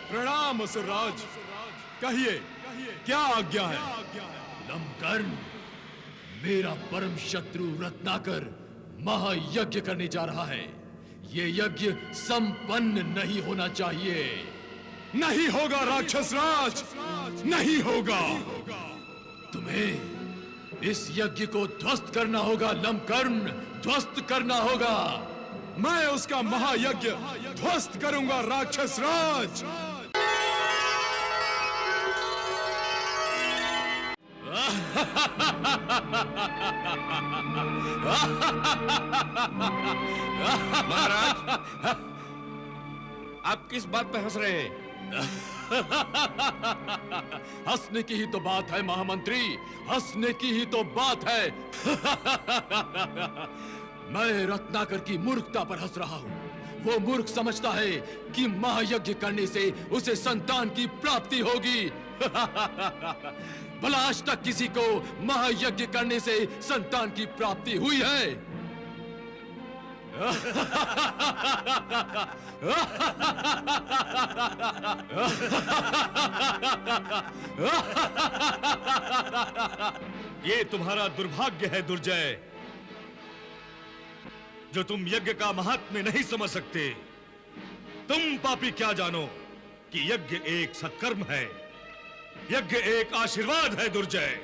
प्रणाम असुरराज। कहिए क्या आज्ञा है? लंकर्ण, मेरा परम शत्रु रत्नाकर महायज्ञ करने जा रहा है। ये यज्ञ संपन्न नहीं होना चाहिए। नहीं होगा राक्षस राज, नहीं होगा। तुम्हें इस यज्ञ को ध्वस्त करना होगा लंकर्ण, ध्वस्त करना होगा। मैं उसका महायज्ञ ध्वस्त करूंगा राक्षस राज। महाराज, आप किस बात पे हंस रहे हैं? हंसने की ही तो बात है महामंत्री, हंसने की ही तो बात है। मैं रत्नाकर की मूर्खता पर हंस रहा हूं। वो मूर्ख समझता है कि महायज्ञ करने से उसे संतान की प्राप्ति होगी। भला आज तक किसी को महायज्ञ करने से संतान की प्राप्ति हुई है? ये तुम्हारा दुर्भाग्य है दुर्जय, जो तुम यज्ञ का महात्म्य नहीं समझ सकते। तुम पापी क्या जानो कि यज्ञ एक सत्कर्म है, यज्ञ एक आशीर्वाद है दुर्जय,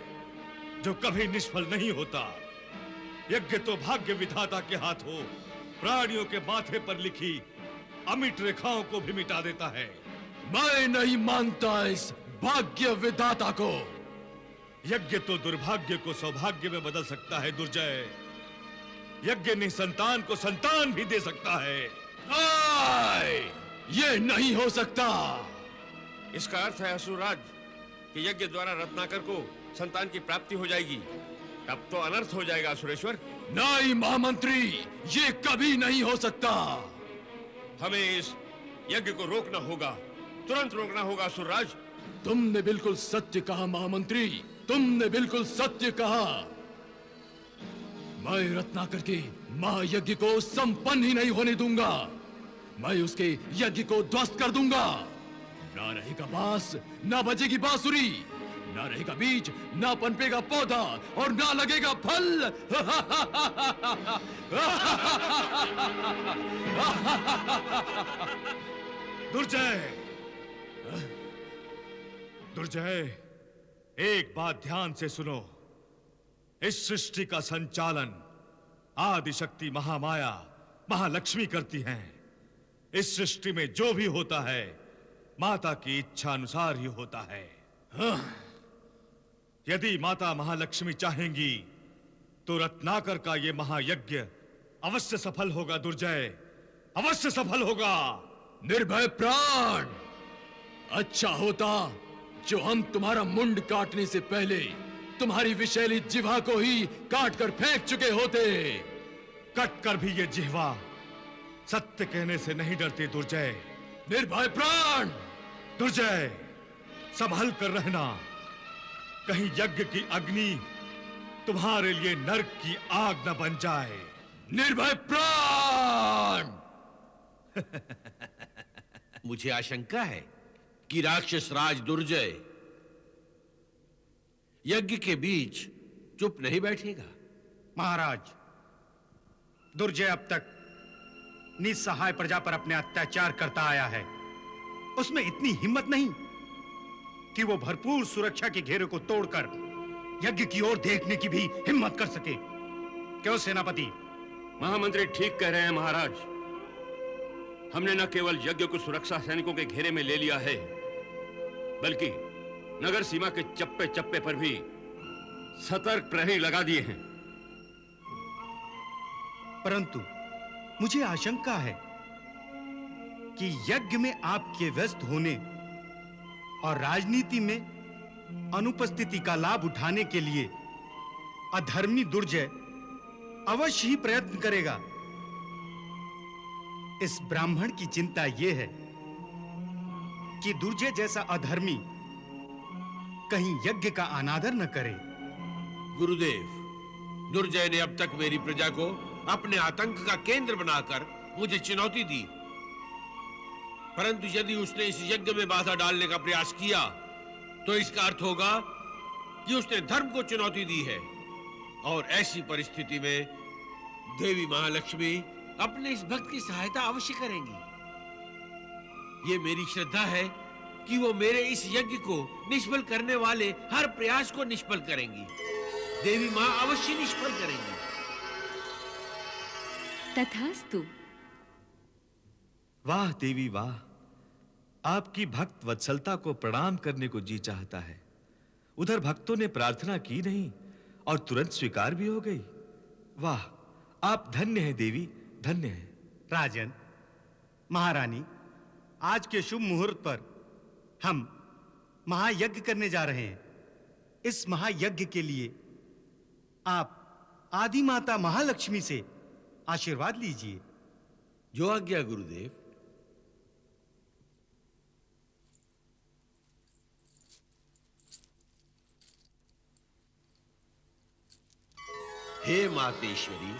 जो कभी निष्फल नहीं होता। यज्ञ तो भाग्य विधाता के हाथों प्राणियों के माथे पर लिखी अमिट रेखाओं को भी मिटा देता है। मैं नहीं मानता इस भाग्य विधाता को। यज्ञ तो दुर्भाग्य को सौभाग्य में बदल सकता है दुर्जय। यज्ञ निसंतान को संतान भी दे सकता है। ये नहीं हो सकता। इसका अर्थ है असुरराज कि यज्ञ द्वारा रत्नाकर को संतान की प्राप्ति हो जाएगी। तब तो अनर्थ हो जाएगा असुरेश्वर। नहीं महामंत्री, ये कभी नहीं हो सकता। हमें इस यज्ञ को रोकना होगा, तुरंत रोकना होगा असुरराज। तुमने बिल्कुल सत्य कहा महामंत्री, तुमने बिल्कुल सत्य कहा। मैं रत्नाकर के महायज्ञ को संपन्न ही नहीं होने दूंगा। मैं उसके यज्ञ को ध्वस्त कर दूंगा। ना रहेगा बांस, ना बजेगी बांसुरी, ना रहेगा बीज, ना पनपेगा पौधा और ना लगेगा फल। दुर्जय, दुर्जय, एक बात ध्यान से सुनो। इस सृष्टि का संचालन आदिशक्ति महामाया महालक्ष्मी करती हैं। इस सृष्टि में जो भी होता है माता की इच्छा अनुसार ही होता है। यदि माता महालक्ष्मी चाहेंगी तो रत्नाकर का यह महायज्ञ अवश्य सफल होगा दुर्जय, अवश्य सफल होगा। निर्भय प्राण, अच्छा होता जो हम तुम्हारा मुंड काटने से पहले तुम्हारी विषैली जिह्वा को ही काट कर फेंक चुके होते। कट कर भी ये जिह्वा सत्य कहने से नहीं डरती दुर्जय। निर्भय प्राण, दुर्जय, संभल कर रहना, कहीं यज्ञ की अग्नि तुम्हारे लिए नरक की आग न बन जाए। निर्भय प्राण। मुझे आशंका है कि राक्षस राज दुर्जय यज्ञ के बीच चुप नहीं बैठेगा। महाराज, दुर्जय अब तक निस्सहाय प्रजा पर अपने अत्याचार करता आया है। उसमें इतनी हिम्मत नहीं कि वो भरपूर सुरक्षा के घेरे को तोड़कर यज्ञ की ओर देखने की भी हिम्मत कर सके। क्यों सेनापति? महामंत्री ठीक कह रहे हैं महाराज। हमने न केवल यज्ञ को सुरक्षा सैनिकों के घेरे में ले लिया है, बल्कि नगर सीमा के चप्पे चप्पे पर भी सतर्क प्रहरी लगा दिए हैं। परंतु मुझे आशंका है कि यज्ञ में आपके व्यस्त होने और राजनीति में अनुपस्थिति का लाभ उठाने के लिए अधर्मी दुर्जय अवश्य ही प्रयत्न करेगा। इस ब्राह्मण की चिंता यह है कि दुर्जय जैसा अधर्मी कहीं यज्ञ का अनादर न करे। गुरुदेव, दुर्जय ने अब तक मेरी प्रजा को अपने आतंक का केंद्र बनाकर मुझे चुनौती दी। परंतु यदि उसने इस यज्ञ में बाधा डालने का प्रयास किया तो इसका अर्थ होगा कि उसने धर्म को चुनौती दी है, और ऐसी परिस्थिति में देवी महालक्ष्मी अपने इस भक्त की सहायता अवश्य करेंगी। ये मेरी श्रद्धा है कि वो मेरे इस यज्ञ को निष्फल करने वाले हर प्रयास को निष्फल करेंगी। देवी मां अवश्य निष्फल करेंगी। तथास्तु। वाह देवी वाह, आपकी भक्त वत्सलता को प्रणाम करने को जी चाहता है। उधर भक्तों ने प्रार्थना की नहीं और तुरंत स्वीकार भी हो गई। वाह, आप धन्य हैं देवी, धन्य हैं। राजन, महारानी, आज के शुभ मुहूर्त पर हम महायज्ञ करने जा रहे हैं। इस महायज्ञ के लिए आप आदि माता महालक्ष्मी से आशीर्वाद लीजिए। जो आज्ञा गुरुदेव। हे मातेश्वरी,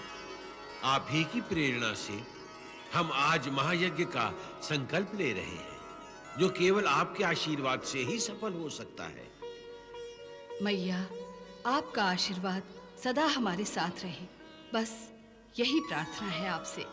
आप ही की प्रेरणा से हम आज महायज्ञ का संकल्प ले रहे हैं, जो केवल आपके आशीर्वाद से ही सफल हो सकता है। मैया, आपका आशीर्वाद सदा हमारे साथ रहे, बस यही प्रार्थना है आपसे।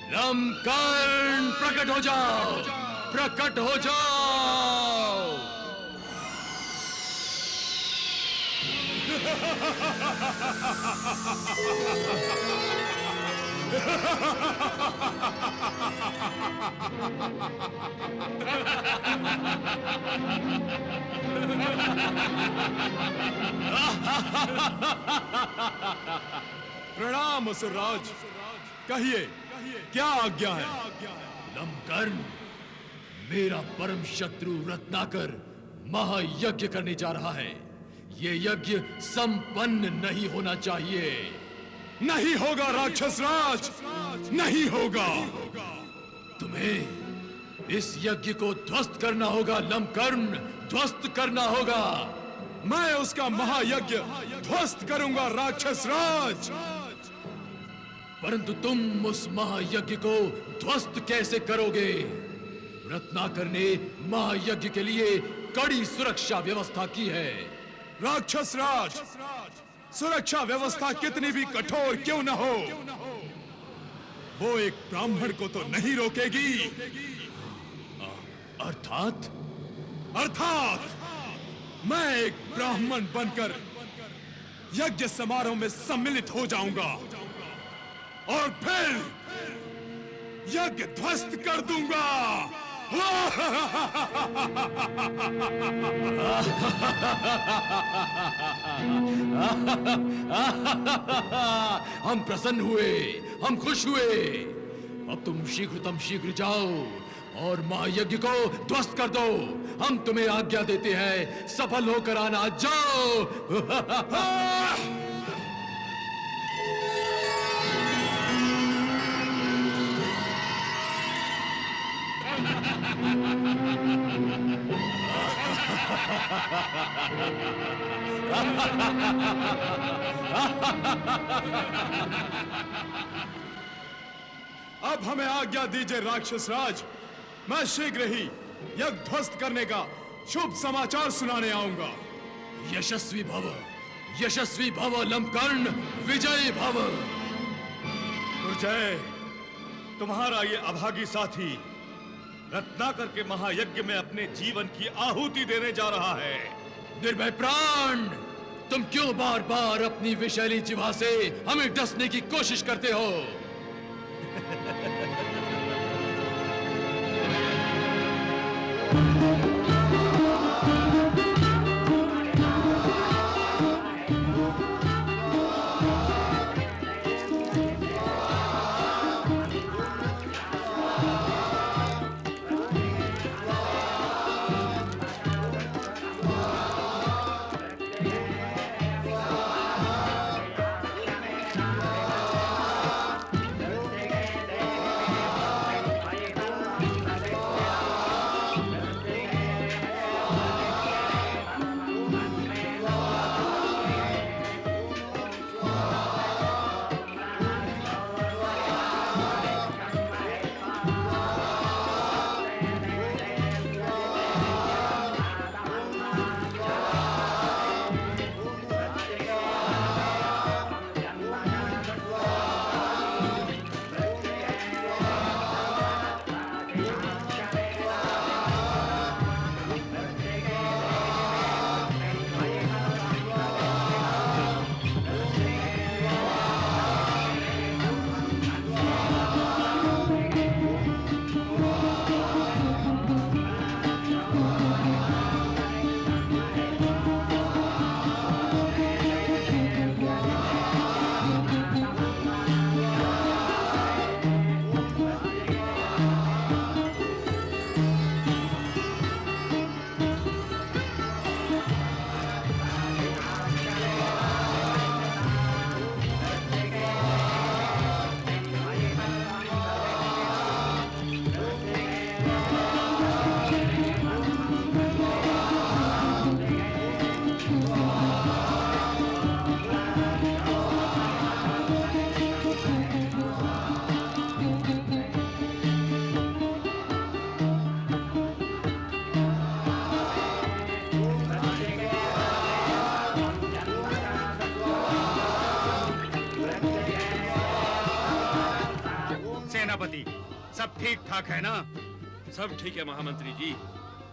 लंकन प्रकट हो जाओ, प्रकट हो जाओ। प्रणाम असुरराज, कहिए क्या आज्ञा है? लंकन, मेरा परम शत्रु रत्नाकर महायज्ञ करने जा रहा है। ये यज्ञ संपन्न नहीं होना चाहिए। नहीं होगा राक्षस राज, नहीं होगा। तुम्हें इस यज्ञ को ध्वस्त करना होगा लंकन, ध्वस्त करना होगा। मैं उसका महायज्ञ ध्वस्त करूंगा राक्षस राज। परंतु तुम उस महायज्ञ को ध्वस्त कैसे करोगे? रत्नाकर ने महायज्ञ के लिए कड़ी सुरक्षा व्यवस्था की है। राक्षस राज, सुरक्षा व्यवस्था कितनी भी कठोर क्यों न हो, वो एक ब्राह्मण को तो नहीं रोकेगी। अर्थात? अर्थात मैं एक ब्राह्मण बनकर यज्ञ समारोह में सम्मिलित हो जाऊंगा और फिर यज्ञ ध्वस्त कर दूंगा। हम प्रसन्न हुए, हम खुश हुए। अब तुम शीघ्र जाओ और महायज्ञ को ध्वस्त कर दो। हम तुम्हें आज्ञा देते हैं, सफल होकर आना। जाओ। अब हमें आज्ञा दीजिए राक्षस राज, मैं शीघ्र ही यज्ञ ध्वस्त करने का शुभ समाचार सुनाने आऊंगा। यशस्वी भव, यशस्वी भव लंकन, विजयी भव। दुर्जय, तुम्हारा ये अभागी साथी रत्नाकर के महायज्ञ में अपने जीवन की आहुति देने जा रहा है। निर्भय प्राण, तुम क्यों बार बार अपनी विषैली जिह्वा से हमें डसने की कोशिश करते हो? सेनापति, सब ठीक ठाक है ना? सब ठीक है महामंत्री जी।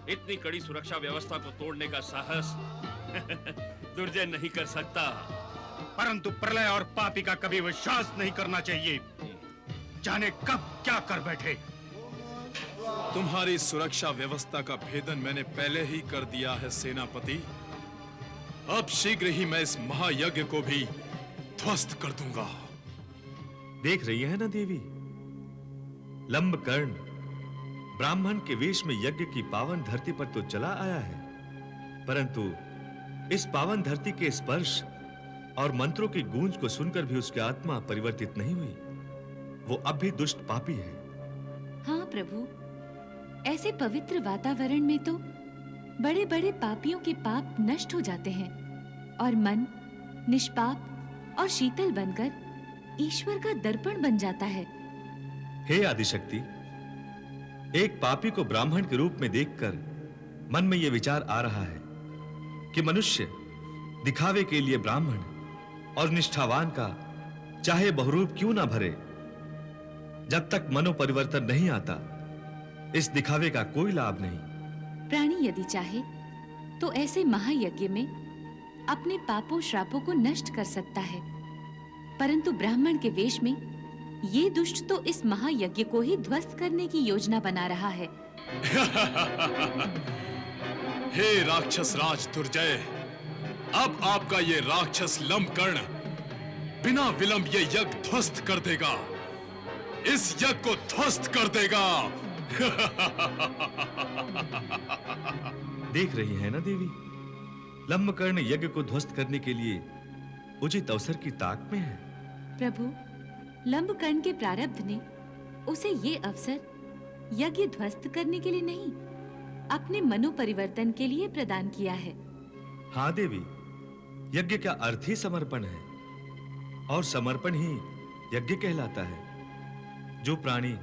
इतनी कड़ी सुरक्षा व्यवस्था को तोड़ने का साहस दुर्जय नहीं कर सकता। परंतु प्रलय और पापी का कभी विश्वास नहीं करना चाहिए। जाने कब क्या कर बैठे। तुम्हारी सुरक्षा व्यवस्था का भेदन मैंने पहले ही कर दिया है सेनापति। अब शीघ्र ही मैं इस महायज्ञ को भी ध्वस्त कर दूंगा। देख रही है ना देवी, लंबकर्ण ब्राह्मण के वेश में यज्ञ की पावन धरती पर तो चला आया है, परंतु इस पावन धरती के स्पर्श और मंत्रों की गूंज को सुनकर भी उसकी आत्मा परिवर्तित नहीं हुई। वो अब भी दुष्ट पापी है। हाँ प्रभु, ऐसे पवित्र वातावरण में तो बड़े-बड़े पापियों के पाप नष्ट हो जाते हैं और मन निष्पाप और शीतल बनकर ईश्वर का दर्पण बन जाता है। हे आदिशक्ति, एक पापी को ब्राह्मण के रूप में देखकर मन में यह विचार आ रहा है कि मनुष्य दिखावे के लिए ब्राह्मण और निष्ठावान का चाहे बहुरूप क्यों ना भरे, जब तक मनोपरिवर्तन नहीं आता इस दिखावे का कोई लाभ नहीं। प्राणी यदि चाहे तो ऐसे महायज्ञ में अपने पापों श्रापों को नष्ट कर सकता है, परंतु ब्राह्मण के वेश में ये दुष्ट तो इस महायज्ञ को ही ध्वस्त करने की योजना बना रहा है। हे राक्षस राज दुर्जय, अब आपका ये राक्षस लंबकर्ण बिना विलंब ये यज्ञ ध्वस्त कर देगा। इस यज्ञ को ध्वस्त कर देगा। देख रही है ना देवी, लंबकर्ण यज्ञ को ध्वस्त करने के लिए उचित अवसर की ताक में है। प्रभु, लंबकर्ण के प्रारब्ध ने उसे ये अवसर यज्ञ ध्वस्त करने के लिए नहीं, अपने मनोपरिवर्तन के लिए प्रदान किया है। हाँ देवी, यज्ञ का अर्थ ही समर्पण है और समर्पण ही यज्ञ कहलाता है। जो प्राणी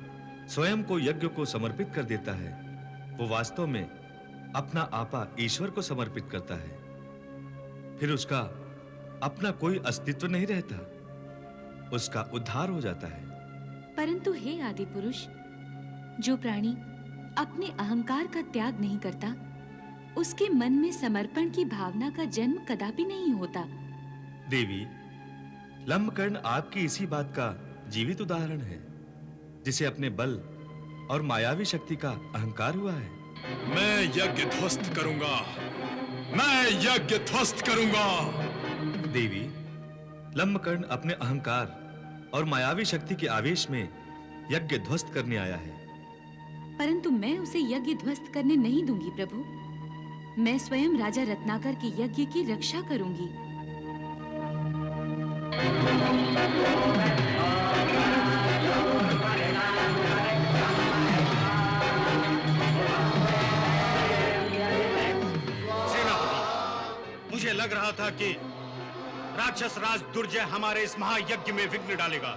स्वयं को यज्ञ को समर्पित कर देता है, वो वास्तव में अपना आपा ईश्वर को समर्पित करता है। फिर उसका अपना कोई अस्तित्व नहीं रहता, उसका उद्धार हो जाता है। परंतु हे आदि पुरुष, जो प्राणी अपने अहंकार का त्याग नहीं करता, उसके मन में समर्पण की भावना का जन्म कदापि नहीं होता। देवी, लंबकर्ण आपकी इसी बात का जीवित उदाहरण है, जिसे अपने बल और मायावी शक्ति का अहंकार हुआ है। मैं यज्ञ ध्वस्त करूंगा, मैं यज्ञ ध्वस्त करूंगा। देवी, लंबकर्ण अपने अहंकार और मायावी शक्ति के आवेश में यज्ञ ध्वस्त करने आया है। परंतु मैं उसे यज्ञ ध्वस्त करने नहीं दूंगी प्रभु। मैं स्वयं राजा रत्नाकर के यज्ञ की रक्षा करूंगी। सेनापति, मुझे लग रहा था कि राक्षस राज दुर्जय हमारे इस महायज्ञ में विघ्न डालेगा,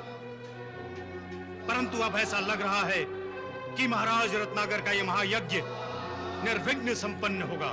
परंतु अब ऐसा लग रहा है कि महाराज रत्नाकर का यह महायज्ञ निर्विघ्न संपन्न होगा।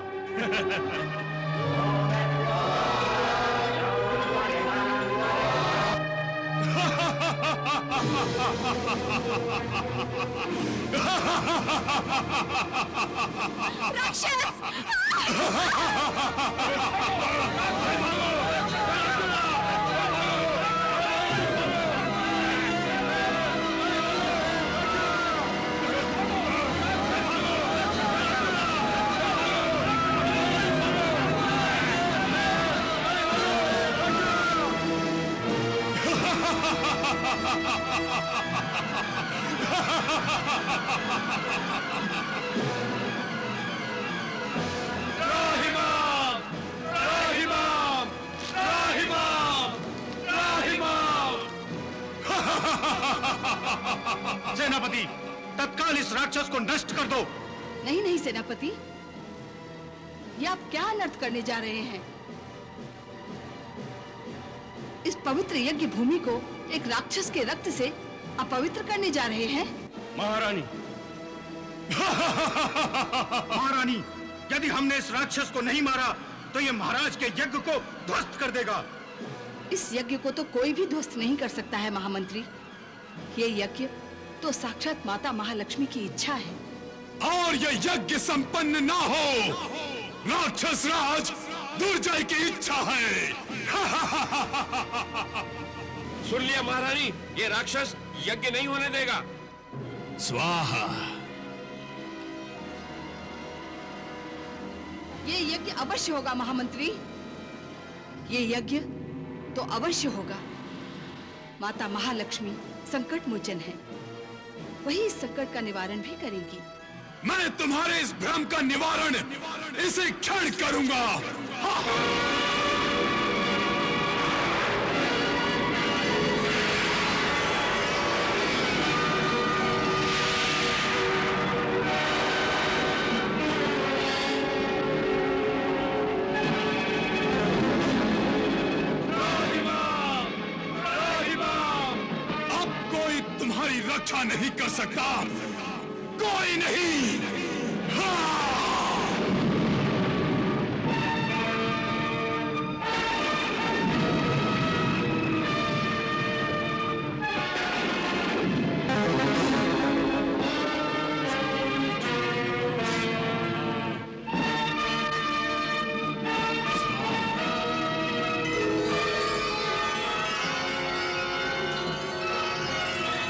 सेनापति, तत्काल इस राक्षस को नष्ट कर दो। नहीं नहीं सेनापति, ये आप क्या अनर्थ करने जा रहे हैं? इस पवित्र यज्ञ भूमि को एक राक्षस के रक्त से अपवित्र करने जा रहे हैं? महारानी, महारानी, यदि हमने इस राक्षस को नहीं मारा तो ये महाराज के यज्ञ को ध्वस्त कर देगा। इस यज्ञ को तो कोई भी ध्वस्त नहीं कर सकता है महामंत्री। ये यज्ञ तो साक्षात माता महालक्ष्मी की इच्छा है। और ये यज्ञ संपन्न ना हो, राक्षस राज दुर्जय की इच्छा है। सुन लिया महारानी, ये राक्षस यज्ञ नहीं होने देगा। स्वाहा। ये यज्ञ अवश्य होगा महामंत्री, ये यज्ञ तो अवश्य होगा। माता महालक्ष्मी संकट मोचन है, वही इस संकट का निवारण भी करेंगी। मैं तुम्हारे इस भ्रम का निवारण इसी क्षण करूंगा। अब कोई तुम्हारी रक्षा नहीं कर सकता, कोई नहीं।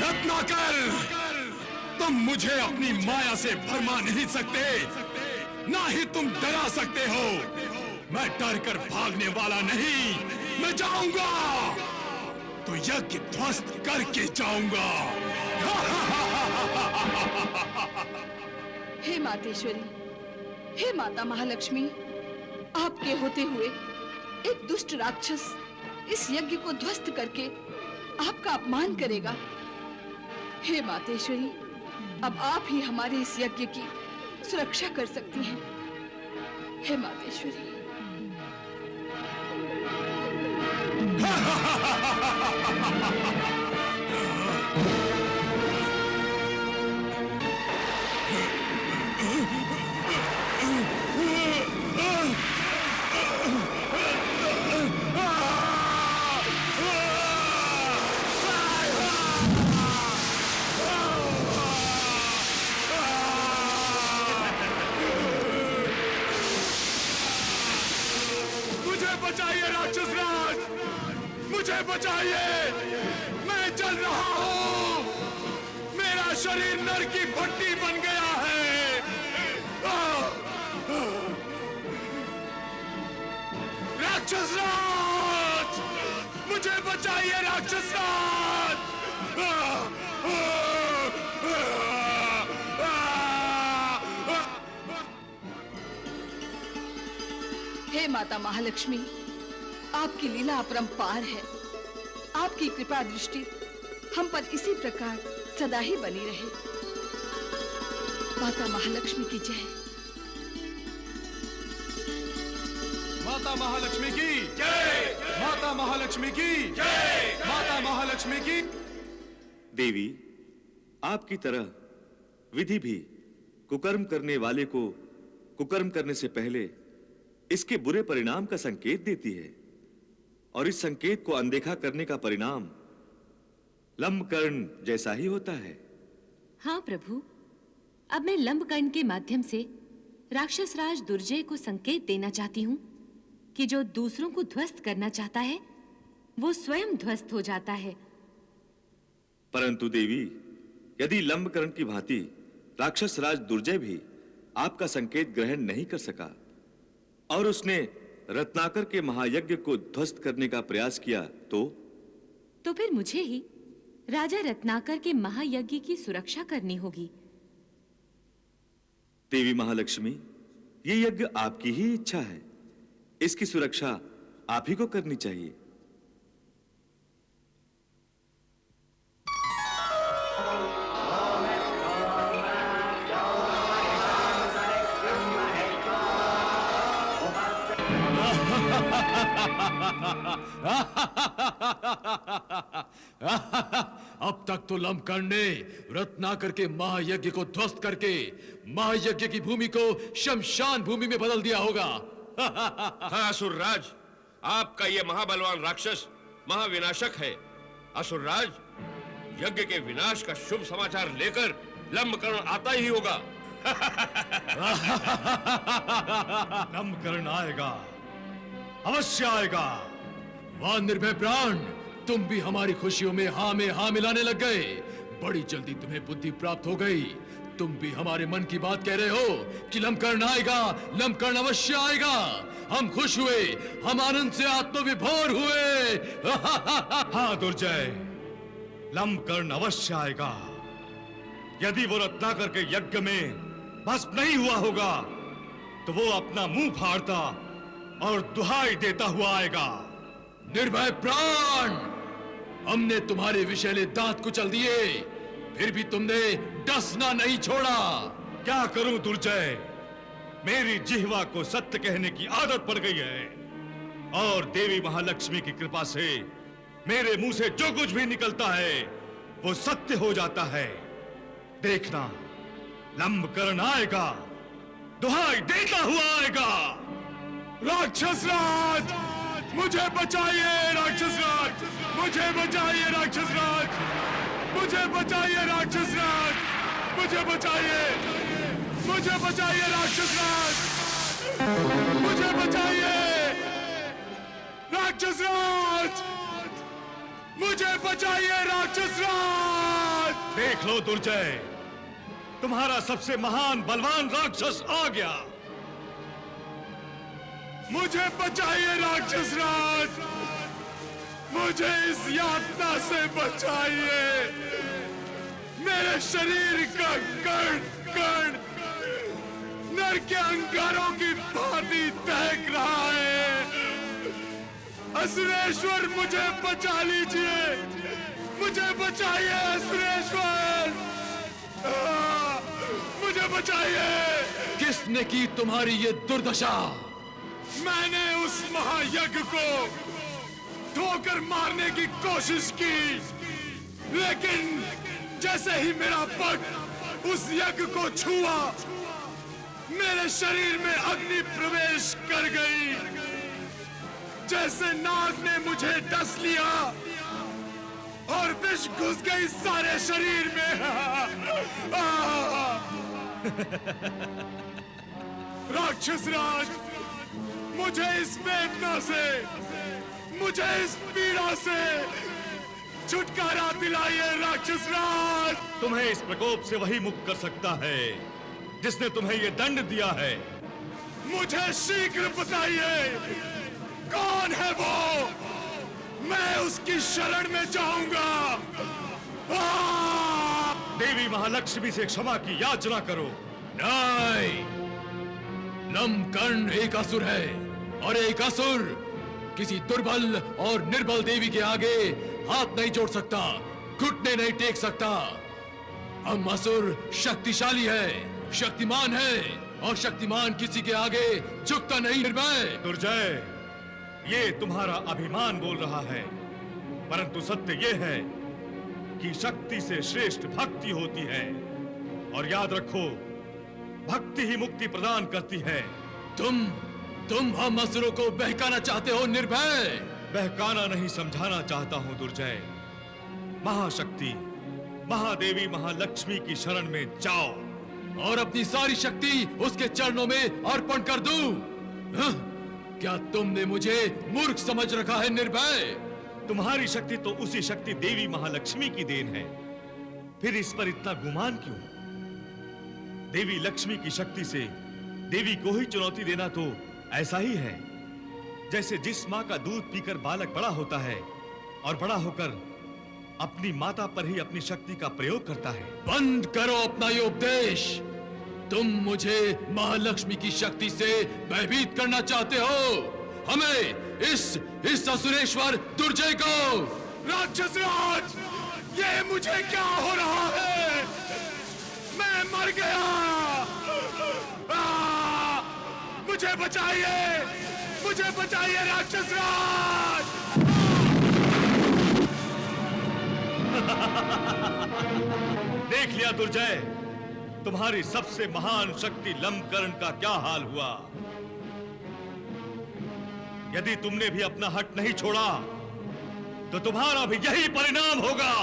रत्नाकर, तुम मुझे अपनी माया से भरमा नहीं सकते, ना ही तुम डरा सकते हो। मैं डर कर भागने वाला नहीं, मैं जाऊंगा तो यज्ञ ध्वस्त करके जाऊंगा। हे मातेश्वरी, हे माता महालक्ष्मी, आपके होते हुए एक दुष्ट राक्षस इस यज्ञ को ध्वस्त करके आपका अपमान करेगा। हे मातेश्वरी, अब आप ही हमारे इस यज्ञ की सुरक्षा कर सकती हैं। हे मातेश्वरी। बचाइए राक्षस राज, मुझे बचाइए, मैं जल रहा हूँ, मेरा शरीर नर की भट्टी बन गया है। राक्षस राज, मुझे बचाइए राक्षस राज। हे माता महालक्ष्मी, आपकी लीला अपरंपार है। आपकी कृपा दृष्टि हम पर इसी प्रकार सदा ही बनी रहे। माता महालक्ष्मी की जय। माता महालक्ष्मी की जय, माता महालक्ष्मी की जय, माता महालक्ष्मी की। देवी, आपकी तरह विधि भी कुकर्म करने वाले को कुकर्म करने से पहले इसके बुरे परिणाम का संकेत देती है, और इस संकेत को अनदेखा करने का परिणाम लंबकर्ण जैसा ही होता है। हाँ प्रभु, अब मैं लंबकर्ण के माध्यम से राक्षस राज दुर्जय को संकेत देना चाहती हूँ कि जो दूसरों को ध्वस्त करना चाहता है वो स्वयं ध्वस्त हो जाता है। परंतु देवी, यदि लंबकर्ण की भांति राक्षस राज दुर्जय भी आपका संकेत ग्रहण नहीं कर सका और उसने रत्नाकर के महायज्ञ को ध्वस्त करने का प्रयास किया, तो फिर मुझे ही राजा रत्नाकर के महायज्ञ की सुरक्षा करनी होगी। देवी महालक्ष्मी, ये यज्ञ आपकी ही इच्छा है, इसकी सुरक्षा आप ही को करनी चाहिए। अब तक तो लंबकर्ण ने रत्नाकर के महायज्ञ को ध्वस्त करके महायज्ञ की भूमि को शमशान भूमि में बदल दिया होगा। हाँ असुरराज, आपका यह महाबलवान राक्षस महाविनाशक है। असुरराज, यज्ञ के विनाश का शुभ समाचार लेकर लंबकर्ण आता ही होगा। लंबकर्ण आएगा, अवश्य आएगा। वाह निर्भय प्राण, तुम भी हमारी खुशियों में हाँ मिलाने लग गए। बड़ी जल्दी तुम्हें बुद्धि प्राप्त हो गई। तुम भी हमारे मन की बात कह रहे हो कि लंबकर्ण आएगा, लंबकर्ण अवश्य आएगा। हम खुश हुए, हम आनंद से आत्मविभोर हुए। हाँ दुर्जय, लंबकर्ण अवश्य आएगा। यदि वो रत्नाकर के यज्ञ में भस्म नहीं हुआ होगा तो वो अपना मुंह फाड़ता और दुहाई देता हुआ आएगा। निर्भय प्राण, हमने तुम्हारे विषैले दांत कुचल दिए, फिर भी तुमने डसना नहीं छोड़ा। क्या करूं दुर्जय, मेरी जिह्वा को सत्य कहने की आदत पड़ गई है और देवी महालक्ष्मी की कृपा से मेरे मुंह से जो कुछ भी निकलता है वो सत्य हो जाता है। देखना, लंबकर्ण आएगा, दुहाई देता हुआ आएगा। राक्षस राज, मुझे बचाइए राक्षस राज, मुझे बचाइए राक्षस राज, मुझे बचाइए राक्षस राज, मुझे बचाइए, मुझे बचाइए राक्षस राज, मुझे बचाइए राक्षस राज, मुझे बचाइए राक्षस राज। देख लो दुर्जय, तुम्हारा सबसे महान बलवान राक्षस आ गया। मुझे बचाइए राक्षस राज, मुझे इस यातना से बचाइए। मेरे शरीर का कण कण नर के अंगारों की भांति दहक रहा है। असुरेश्वर, मुझे बचा लीजिए, मुझे बचाइए असुरेश्वर, मुझे बचाइए। किसने की तुम्हारी ये दुर्दशा? मैंने उस महायज्ञ को ठोकर मारने की कोशिश की, लेकिन जैसे ही मेरा पग उस यज्ञ को छुआ, मेरे शरीर में अग्नि प्रवेश कर गई। जैसे नाग ने मुझे डस लिया और विष घुस गई सारे शरीर में। राक्षस राज, मुझे इस वेदना से, मुझे इस पीड़ा से छुटकारा दिलाइए राक्षस राज। तुम्हें इस प्रकोप से वही मुक्त कर सकता है जिसने तुम्हें ये दंड दिया है। मुझे शीघ्र बताइए, कौन है वो? मैं उसकी शरण में जाऊंगा। देवी महालक्ष्मी से क्षमा की याचना करो। नहीं, लंबकर्ण एक असुर है और एक असुर किसी दुर्बल और निर्बल देवी के आगे हाथ नहीं जोड़ सकता, घुटने नहीं टेक सकता। हम असुर शक्तिशाली है, शक्तिमान है, और शक्तिमान किसी के आगे झुकता नहीं। निर्भय दुर्जय, ये तुम्हारा अभिमान बोल रहा है, परंतु सत्य ये है कि शक्ति से श्रेष्ठ भक्ति होती है। और याद रखो, भक्ति ही मुक्ति प्रदान करती है। तुम हम असुरों को बहकाना चाहते हो निर्भय? बहकाना नहीं, समझाना चाहता हूं दुर्जय। महाशक्ति महादेवी महालक्ष्मी की शरण में जाओ और अपनी सारी शक्ति उसके चरणों में अर्पण कर दूं। क्या तुमने मुझे मूर्ख समझ रखा है निर्भय? तुम्हारी शक्ति तो उसी शक्ति देवी महालक्ष्मी की देन है, फिर इस पर इतना गुमान क्यों? देवी लक्ष्मी की शक्ति से देवी को ही चुनौती देना तो ऐसा ही है जैसे जिस माँ का दूध पीकर बालक बड़ा होता है और बड़ा होकर अपनी माता पर ही अपनी शक्ति का प्रयोग करता है। बंद करो अपना ये उपदेश। तुम मुझे महालक्ष्मी की शक्ति से भयभीत करना चाहते हो, हमें इस असुरेश्वर दुर्जय को। राक्षस राज, ये मुझे क्या हो रहा है? मैं मर गया। मुझे बचाइए, मुझे बचाइए राक्षस राज। देख लिया दुर्जय, तुम्हारी सबसे महान शक्ति लंबकर्ण का क्या हाल हुआ। यदि तुमने भी अपना हट नहीं छोड़ा तो तुम्हारा भी यही परिणाम होगा।